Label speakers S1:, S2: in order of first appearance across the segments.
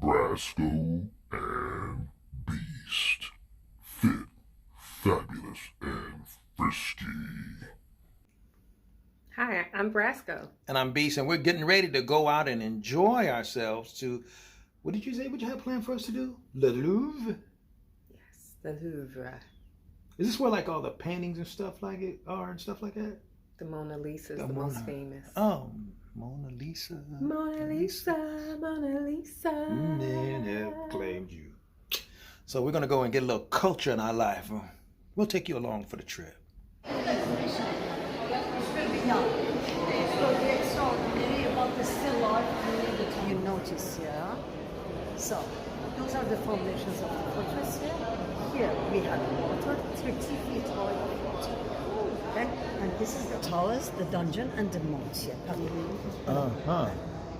S1: Brasco and Beast. Fit, fabulous, and frisky.
S2: Hi, I'm Brasco.
S3: And I'm Beast, and we're getting ready to go out and enjoy ourselves to, what did you say what you had planned for us to do? Le Louvre?
S2: Yes, the Louvre.
S3: Is this where like all the paintings and stuff like it are and stuff like that?
S2: The Mona Lisa is the most famous.
S3: Oh, Mona Lisa.
S2: Mona Lisa, Mona Lisa.
S3: Men have claimed you. So we're going to go and get a little culture in our life. We'll take you along for the trip.
S4: So the extraordinary about the still life you notice here. So those are the foundations of the fortress here. Here we have water, 30 feet high of water. Okay? And this is the towers, the dungeon, and the moat here.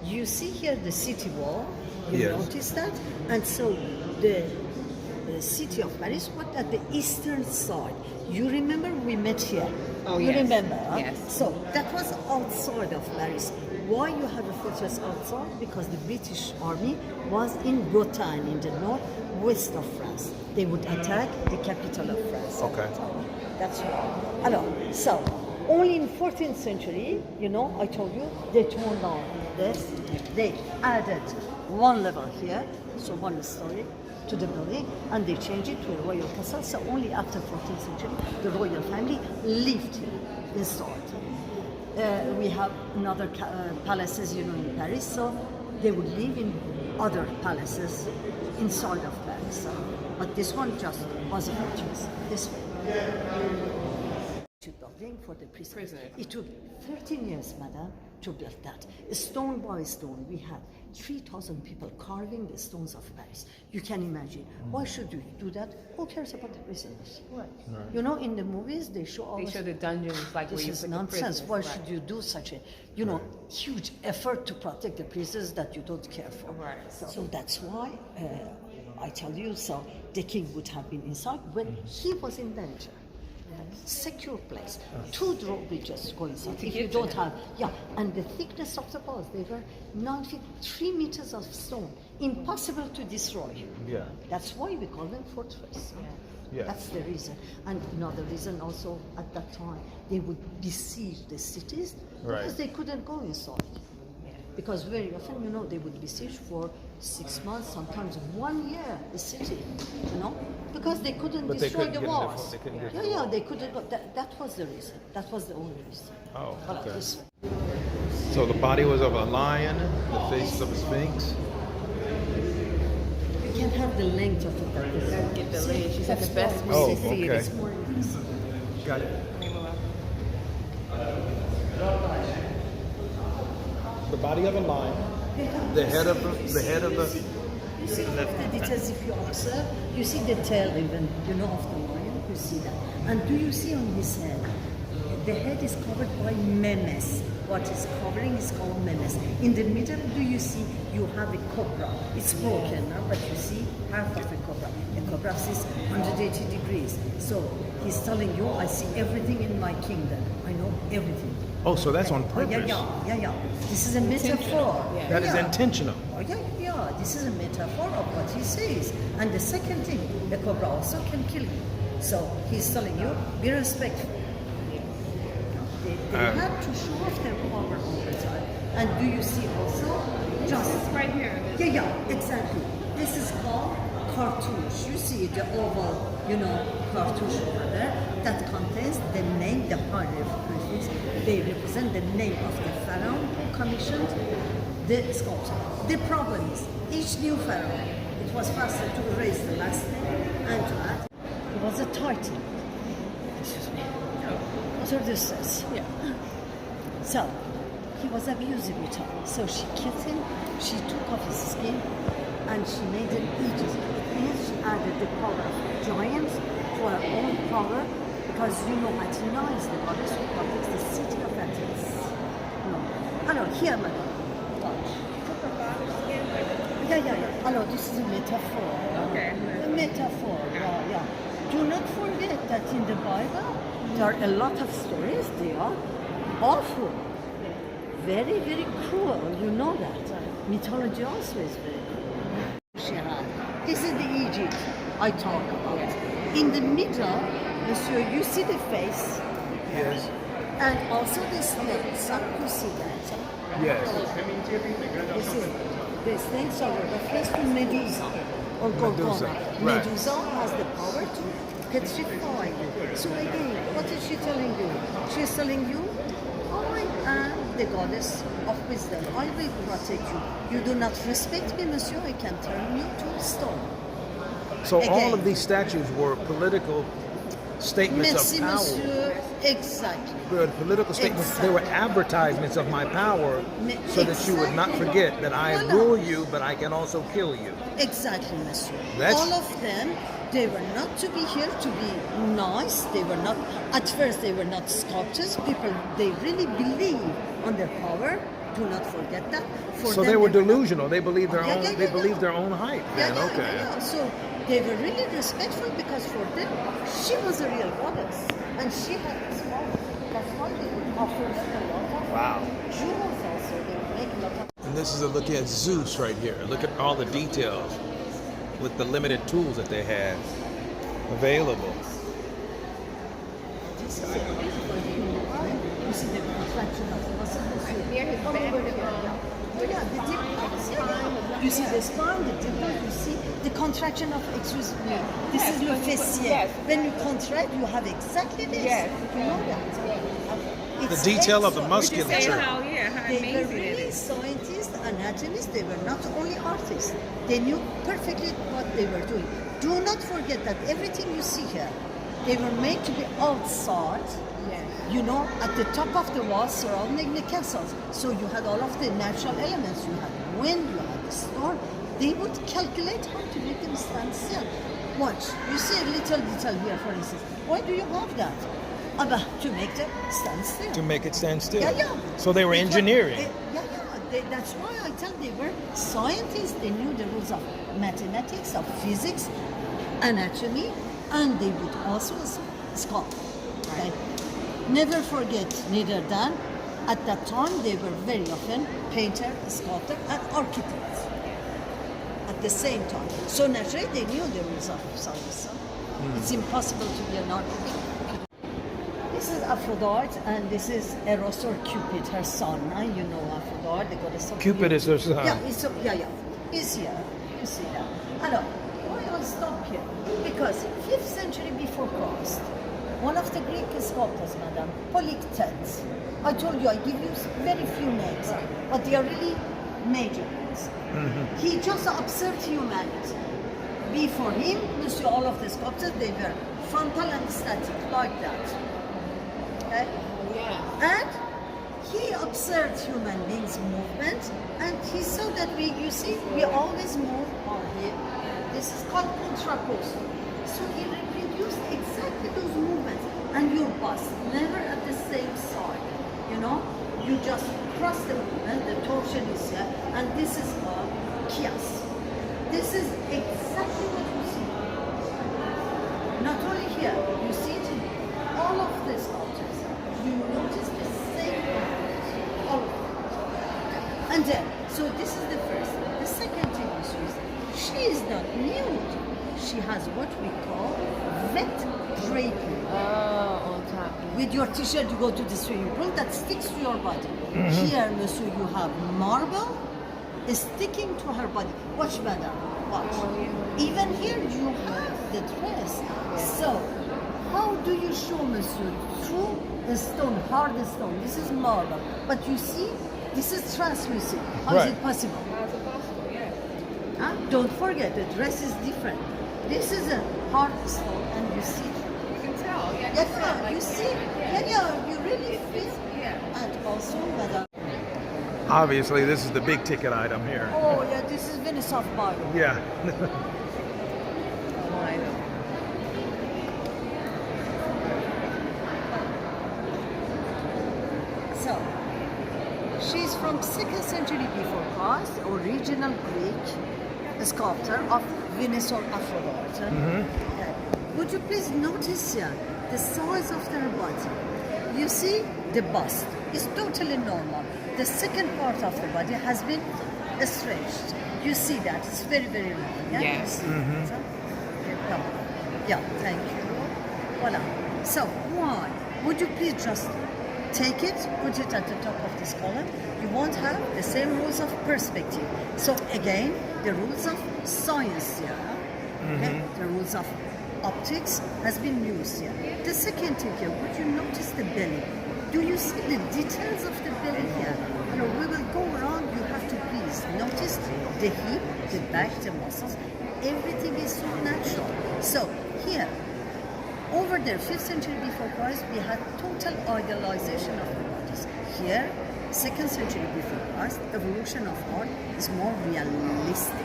S4: You see here the city wall. You
S3: Yes.
S4: notice that? And so the city of Paris was at the eastern side. You remember we met here?
S2: Oh,
S4: you
S2: yes.
S4: remember? Huh?
S2: Yes.
S4: So that was outside of Paris. Why you have a fortress outside? Because the British army was in Bretagne, in the northwest of France. They would attack the capital of France.
S3: Okay.
S4: That's why. Alors, so only in 14th century, I told you, they turned down this. They added one level here, so one story to the building, and they changed it to a royal castle. So only after 14th century, the royal family lived here, installed. We have another palaces, in Paris, so they would live in other palaces inside of Paris. But this one just was a fortress, this way. Building for the prisoners. It took 13 years, madam, to build that. Stone by stone, we had 3,000 people carving the stones of Paris. You can imagine. Why should you do that? Who cares about the prisoners? Right. In the movies, they show all
S2: They show the dungeons like
S4: this
S2: where you
S4: is
S2: put
S4: nonsense.
S2: the prisoners.
S4: Why
S2: Right.
S4: should you do such a, huge effort to protect the prisoners that you don't care for?
S2: Right.
S4: So that's why I tell you. So the king would have been inside when he was in danger. Secure place. 2 drawbridges go inside. If you don't have, and the thickness of the walls, they were 9 feet, 3 meters of stone, impossible to destroy.
S3: Yeah.
S4: That's why we call them fortress.
S3: Yeah.
S4: That's the reason. And another reason also, at that time, they would besiege the cities because
S3: Right.
S4: they couldn't go inside. Because very often, they would besiege for 6 months, sometimes 1 year, the city, because they couldn't
S3: But they
S4: destroy
S3: couldn't
S4: the
S3: get in the
S4: walls.
S3: fo- they couldn't get
S4: yeah,
S3: to the walls.
S4: they couldn't go. That was the reason. That was the only reason.
S3: Oh,
S4: Voilà,
S3: okay.
S4: this way.
S3: So the body was of a lion, the face of a sphinx.
S4: You can have the length of it. Like this.
S2: Get the lid. She said the best way
S3: Oh,
S2: to see it
S3: okay.
S2: is more.
S3: Got it. The body of a lion. The head of the
S4: You see the details if you observe. You see the tail even, of the lion. You see that. And do you see on his head? The head is covered by memes. What is covering is called memes. In the middle, do you see you have a cobra? It's broken now, but you see half of a cobra. A cobra is 180 degrees. So he's telling you, I see everything in my kingdom. I know everything.
S3: Oh, so that's on purpose.
S4: Yeah. This is a metaphor.
S3: That is intentional.
S4: Oh, yeah. This is a metaphor of what he says. And the second thing, the cobra also can kill you. So he's telling you, be respectful. They had to show off their power all the time. And do you see also? Just
S2: Right here.
S4: yeah, exactly. This is called cartouche. You see the oval, cartouche over there. That contains the name, the hieroglyphics. They represent the name of the pharaoh who commissioned the sculpture. The problem is, each new pharaoh, it was faster to erase the last name and to add. It was a titan. Excuse me. That's what this says.
S2: Yeah.
S4: So, he was abusive with her. So she killed him, she took off his skin, and she made an Egypt. And she added the power of giants to her own power, because Athena is the goddess who protects the city of Athens. Hello, here, madam. Yeah. Hello, this is a metaphor.
S2: Okay.
S4: A metaphor, yeah. Do not forget that in the Bible, there are a lot of stories, they are awful. Very, very cruel, you know that. Mythology also is very cruel. digit I talk about. In the middle, monsieur, you see the face,
S3: Yes.
S4: and also the snakes. You see that?
S3: Yes.
S4: This is the snakes are a reference to Medusa or
S3: Medusa,
S4: Gorgona.
S3: right.
S4: Medusa has the power to petrify you. So again, what is she telling you? She is telling you, I am the goddess of wisdom. I will protect you. You do not respect me, monsieur, I can turn you to stone.
S3: So all
S4: Again.
S3: of these statues were political statements
S4: Merci,
S3: of power.
S4: monsieur. Exactly.
S3: Were political statements. They were advertisements of my power, so that you would not forget that I
S4: Voilà.
S3: rule you, but I can also kill you.
S4: Exactly, monsieur.
S3: That's-
S4: All of them, they were not to be here to be nice. They were not, at first, they were not sculptors. People, they really believe on their power. Do not forget that. For
S3: So
S4: them,
S3: they were
S4: not-
S3: delusional. They believed their
S4: Yeah,
S3: own.
S4: yeah,
S3: They
S4: yeah,
S3: believed
S4: yeah.
S3: their own hype.
S4: Yeah,
S3: Then
S4: yeah,
S3: okay.
S4: yeah, yeah. So they were really respectful because for them, she was a real goddess. And she had this power. That's why they would offer them a lot of
S3: Wow.
S4: jewels also. They would make a lot of
S3: And this is a look at Zeus right here. Look at all the details with the limited tools that they had available.
S4: This is a beautiful human eye. You see the contraction of the muscle. Yeah, the dip. You see the spine, the dimple, you see the contraction of, excuse me, this is le fessier.
S2: yes.
S4: When you contract, you have exactly this.
S2: Yes.
S4: You know that.
S3: The
S4: It's
S3: detail of the
S4: excellent.
S3: musculature.
S2: how
S4: They were
S2: amazing it
S4: really
S2: is.
S4: scientists, anatomists, they were not only artists. They knew perfectly what they were doing. Do not forget that everything you see here, they were made to be outside, you know, at the top of the wall surrounding the castles. So you had all of the natural elements. You had wind, you had the storm. They would calculate how to make them stand still. Watch, you see a little detail here, for instance. Why do you have that? To make them stand still.
S3: To make it stand still.
S4: Yeah, yeah.
S3: So they were
S4: It was-
S3: engineering.
S4: that's why I tell they were scientists. They knew the rules of mathematics, of physics, anatomy, and they would also sculpt. Okay? Never forget, neither than at that time they were very often painter, sculptor, and architects at the same time. So naturally they knew the rules of science. It's impossible to be an architect. This is Aphrodite, and this is Eros or Cupid, her son. You know Aphrodite, the goddess of
S3: Cupid is their son.
S4: Yeah, it's here. You see that. Alors, why I'll stop here? Because 5th century before Christ, one of the Greek sculptors, Madame, Polyctetes. I told you I give you very few names, but they are really major ones. He just observed humanity. Before him, monsieur, all of the sculptors, they were frontal and static, like that. Okay?
S2: Yeah.
S4: And he observed human beings' movement, and he saw that you see, we always move on here. This is called contrapposto. So he reproduced exactly those movements, and your bust never at the same side. You know, you just cross the movement, the torsion is here, and this is called chias. This is exactly what you see. Not only here, you see it in all of the sculptures. You notice the same movement, all of them. And then, so this is the first thing. The second thing is she is not nude. She has what we call wet drapery.
S2: Oh, on top.
S4: With your t-shirt, you go to the swimming pool that sticks to your body. Here, monsieur, you have marble sticking to her body. Watch, madam. Watch. Even here, you have the dress. So, how do you show, monsieur? Through the stone, hard stone. This is marble. But you see, this is translucent. How is
S3: Right.
S4: it possible?
S2: How's it possible? Yeah.
S4: Huh? Don't forget, the dress is different. This is a hard stone, and you see.
S2: You can tell. Yeah.
S4: Yeah, you see. Yeah, you really feel.
S2: Yeah.
S4: And also, madam.
S3: Obviously, this is the big ticket item here.
S4: Oh, yeah, this is very soft marble.
S3: Yeah.
S2: Oh, I know.
S4: So, she's from 2nd century before Christ, original Greek sculptor of Venus or Aphrodite. Would you please notice here the size of their body? You see, the bust is totally normal. The second part of the body has been stretched. You see that, it's very, very long. Yeah?
S2: Yes.
S4: You see that, huh? Come on. Yeah, thank you. Voila. So, why? Would you please just take it, put it at the top of this column? You won't have the same rules of perspective. So, again, the rules of science here. Okay? The rules of optics has been used here. The second thing here, would you notice the belly? Do you see the details of the belly here? You know, we will go around, you have to please notice the hip, the back, the muscles. Everything is so natural. So here, over there, 5th century before Christ, we had total idealization of the bodies. Here, 2nd century before Christ, evolution of art is more realistic.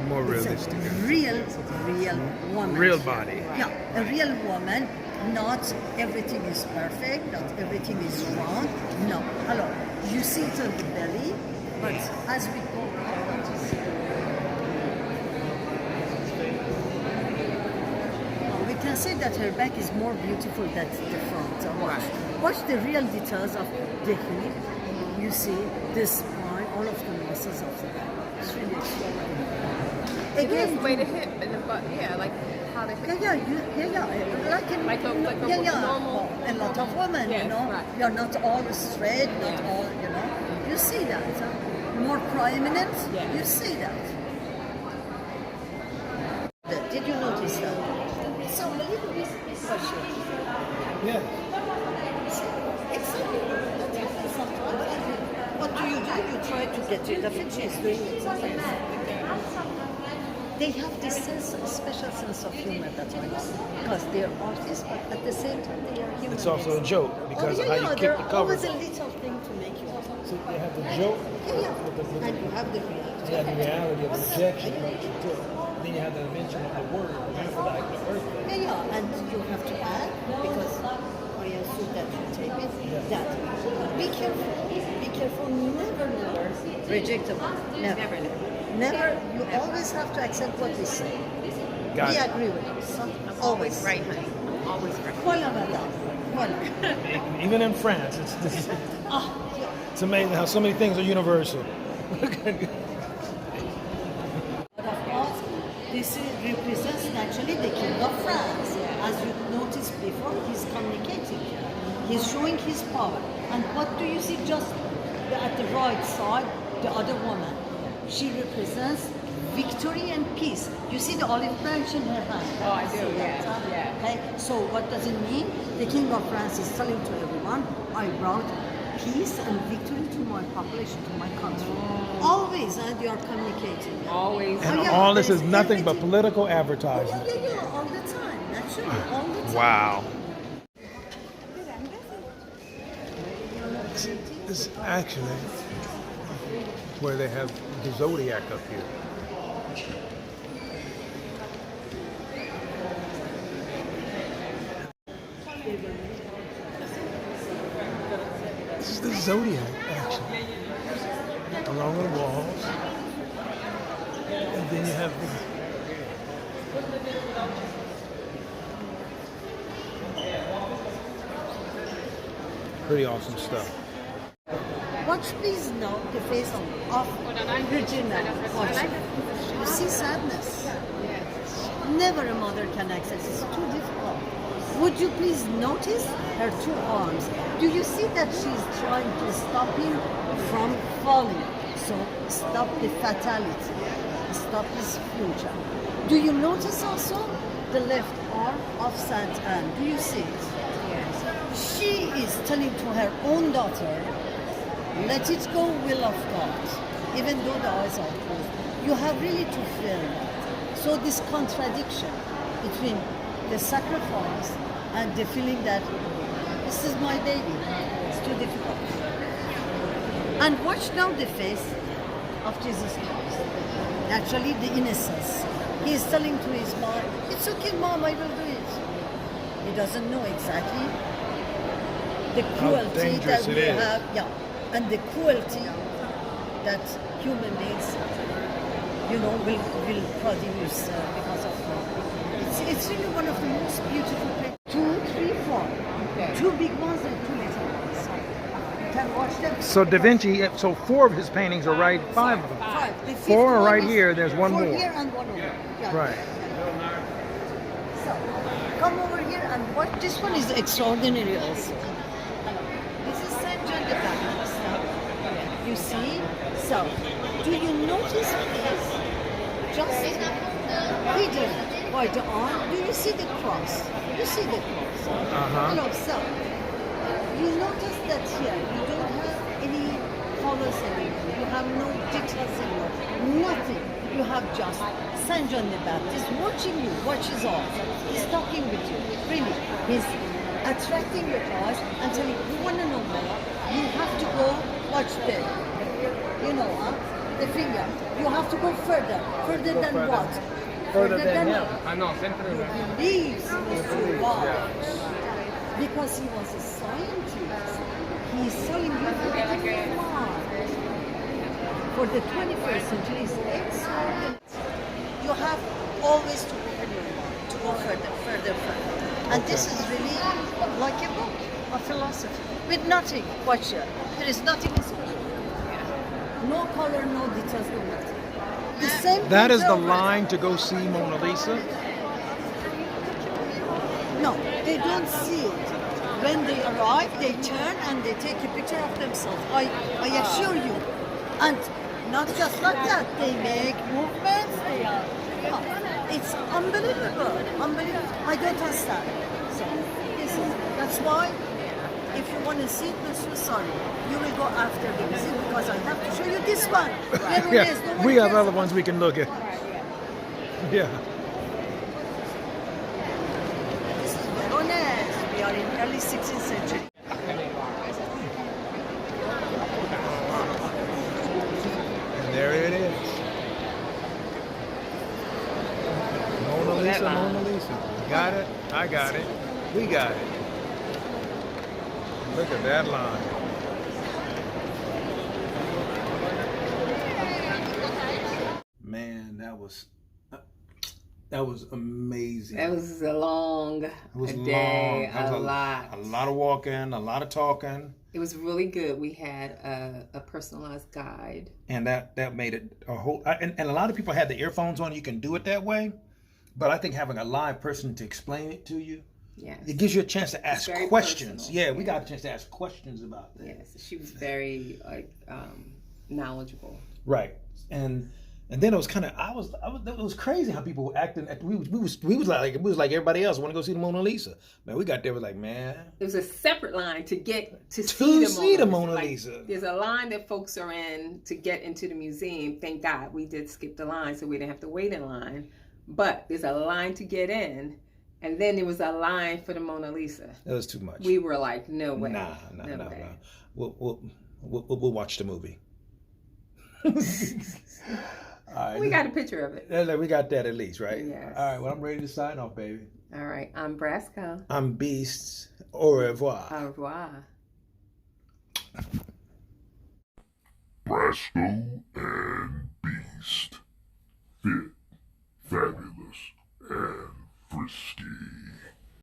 S3: More
S4: It's
S3: realistic.
S4: a real woman.
S3: Real body.
S4: Yeah, a real woman. Not everything is perfect, not everything is wrong. No. Hello, you see it on the belly, but as we go, we can say that her back is more beautiful than the front. So watch the real details of the hip. You see the spine, all of the muscles of the back. It's really extraordinary.
S2: Again, the way the hip and the butt, yeah, like how the hip.
S4: Like a
S2: normal.
S4: A lot of women,
S2: Yes,
S4: you know,
S2: right.
S4: you're not all straight, not
S2: Yeah.
S4: all, you know. You see that, more prominent.
S2: Yeah.
S4: You see that. Did you notice that? So a little bit question.
S3: Yeah.
S4: Exactly. That happens sometimes. What do? You try to get rid of it. She's doing it sometimes. They have this sense, a special sense of humor, that's why, because they're artists, but at the same time they are human.
S3: It's also a
S4: beings.
S3: joke because of how you kick the cover.
S4: Always a little thing to make you laugh.
S5: So you have the joke,
S4: And you have the reality.
S5: you have the reality of the rejection, then you have the dimension of the word, like the earth.
S4: And you have to add, because I assume that you take it, that be careful, never reject a word. Never. Never, you always have to accept what we say.
S3: Got
S4: We
S3: it.
S4: agree with us.
S2: Always right, honey. Always right.
S4: Voilà, madame. Voilà.
S3: Even in France, it's amazing how so many things are universal.
S4: But of course, this represents naturally the King of France. As you noticed before, he's communicating. He's showing his power. And what do you see just at the right side? The other woman. She represents victory and peace. You see the olive branch in her hand?
S2: Oh, I do,
S4: See that,
S2: yeah,
S4: huh?
S2: yeah.
S4: Okay, so what does it mean? The King of France is telling to everyone, I brought peace and victory to my population, to my country. Always, and you are communicating.
S2: Always.
S3: And
S4: yeah,
S3: all this is
S4: there's
S3: nothing but
S4: everything.
S3: political
S4: Yeah,
S3: advertising.
S4: all the time, naturally, all the time.
S3: Wow. This is actually where they have the zodiac up here. This is the zodiac, actually. Along the walls. And then you have pretty awesome stuff.
S4: Watch please now the face of Regina. Watch. You see sadness. Never a mother can access. It's too difficult. Would you please notice her two arms? Do you see that she's trying to stop him from falling? So stop the fatality. Stop his future. Do you notice also the left arm of Saint Anne? Do you see it? Yes. She is telling to her own daughter, let it go, will of God, even though the eyes are closed. You have really to feel that. So this contradiction between the sacrifice and the feeling that this is my baby, it's too difficult. And watch now the face of Jesus Christ. Actually, the innocence. He is telling to his mom, it's okay, mom, I will do it. He doesn't know exactly the cruelty
S3: dangerous
S4: that
S3: it
S4: we
S3: is.
S4: have, and the cruelty that human beings, will produce because of it. It's really one of the most beautiful paintings. 2, 3, 4.
S2: Okay.
S4: 2 big ones and 2 little ones. You can watch them.
S3: So Da Vinci, so 4 of his paintings are right, 5 of them.
S4: 5. The 5th
S3: 4 are
S4: one
S3: right
S4: is
S3: here, there's 1
S4: 4
S3: more.
S4: here and 1 over. Yeah.
S3: Right.
S4: So, come over here and watch. This one is extraordinary also. This is Saint John the Baptist. You see? So, do you notice this? Just hidden by the arm. Do you see the cross? You see the cross? No, so, you notice that here, you don't have any colors anymore. You have no details anymore. Nothing. You have just Saint John the Baptist watching you, watches all. He's talking with you. Really. He's attracting your eyes and telling you, you want to know more? You have to go watch the, the finger. You have to go further. Further than what?
S5: Further than him.
S6: I know, sempre
S4: He believes Mr. watch. Because he was a scientist. He's telling you for the 21st century is extraordinary. You have always to go further. And this is really like a book of philosophy with nothing. Watch here. There is nothing special. No color, no details, no nothing. The same.
S3: That is the
S4: over.
S3: line to go see Mona Lisa?
S4: No, they don't see it. When they arrive, they turn and they take a picture of themselves. I assure you. And not just like that, they make movements. They are. It's unbelievable. Unbelievable. I don't understand. So that's why. If you want to see it, Monsieur, sorry, you will go after the visit because I have to show you this one.
S3: Yeah, we have other ones we can look at. Yeah.
S4: This is Veronese. We are in early 16th century.
S3: And there it is. Mona Lisa, Mona Lisa. Got it? I got it. We got it. Look at that line. Man, that was amazing.
S2: That was a long day,
S3: That was
S2: a lot.
S3: A lot of walking, a lot of talking.
S2: It was really good. We had a personalized guide.
S3: And that made it a whole, and a lot of people had the earphones on. You can do it that way. But I think having a live person to explain it to you,
S2: Yes.
S3: it gives you a chance to ask
S2: very
S3: questions.
S2: personal.
S3: Yeah, we got a chance to ask questions about that.
S2: Yes, she was very knowledgeable.
S3: Right. And then it was kind of it was crazy how people were acting. We was like everybody else want to go see the Mona Lisa. Man, we got there, was like, man,
S2: It was a separate line to get to
S3: see
S2: see
S3: the
S2: the
S3: Mona
S2: Like,
S3: Lisa.
S2: there's a line that folks are in to get into the museum. Thank God we did skip the line, so we didn't have to wait in line. But there's a line to get in, and then there was a line for the Mona Lisa.
S3: That was too much.
S2: We were like, no way.
S3: Nah.
S2: way.
S3: We'll watch the movie. All right.
S2: We got a picture of it.
S3: We got that at least, right?
S2: Yes.
S3: All right. Well, I'm ready to sign off, baby.
S2: All right, I'm Brasco.
S3: I'm Beast. Au revoir.
S2: Au revoir.
S1: Brasco and Beast. Fit, fabulous, and frisky.